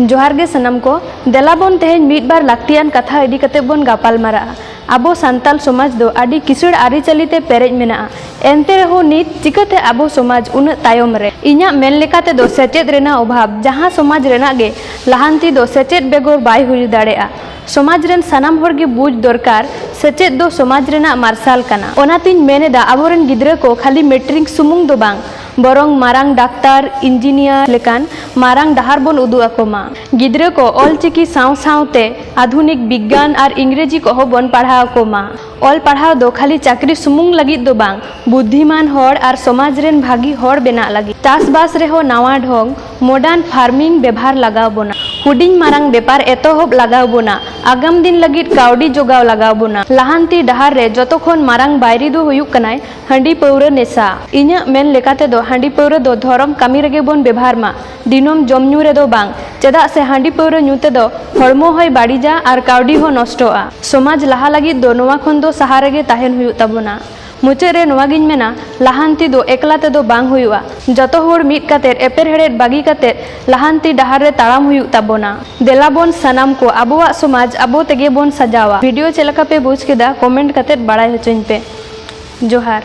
जोहार गे सनम को देलाबन तेहेन मिद बार लाक्तियान कथा इदी कते बोन गापाल मारा। आबो सांताल समाज दो आदि किसुड़ आरिचालिते पेरेज मेना एनते रहो नित चिकाते आबो समाज उन तायम रे इन्या मेन लेकाते दो सेचेद रेना अभाव जहां समाज रेना गे लाहांती दो सेचेद बेगोर बाय हुई दाड़ेआ। समाज रेन सनाम हर गे बुझ दरकार सेचेद दो समाज रेना मार्साल कना। ओनातिन मेनेदा आबोरेन गिद्रा को खाली मेट्रिक सुमुंग दो बांग बरंग मारांग डाक्तार इंजीनियर लेकान मारांग डहार बोन उदु आकोमा। गिद्रा को ऑलचिकी साव सावते आधुनिक विज्ञान और इंग्रेजी को बोन पढ़ाव कोमा। ऑल पढ़ाव दो खाली चाकरी सुमुंग लगित दो बांग बुद्धिमान होड़ और समाज रेन भागी होड़ बेना लगी। चासबास रेहो नावा ढोंग मॉडर्न फार्मिंग व्यवहार लगाव बोना। हुडिंग मारांग बेपार एतोहब लगाव बोना। आगाम दिन लगित काउडी जोगाव लगाव बोना। लाहांती डहार रे जतोखोन मारांग बायरी दो हुयुक कनाय हंडी पौरा नेसा। इन्या मेन लेकाते दो हंडी पौरा दो धरम कामी रेगे बोन व्यवहार मा दिनम जमन्यू रे दो बांग चेदा से हंडी पौरा न्यूते दो हड़मो होय बाड़ीजा और काउडी हो नष्टोआ। समाज लाहा लगित दो नोवा खन दो सहारा गे ताहेन हुयुक ताबोना। मुचाद रे नोवागिन मेना लाहांती दो एकला ते दो बांग हुयुआ जतो होड़ मिद काते एपेरहेड बागी काते लाहांती डहार रे ताड़ाम हुयुक ताबोना। देलाबोन सनाम को आबोआ समाज आबो तेगे बोन सजावा। वीडियो चेलका पे बुझ केदा कमेंट काते बाड़ाय होचोኝ पे। जोहार।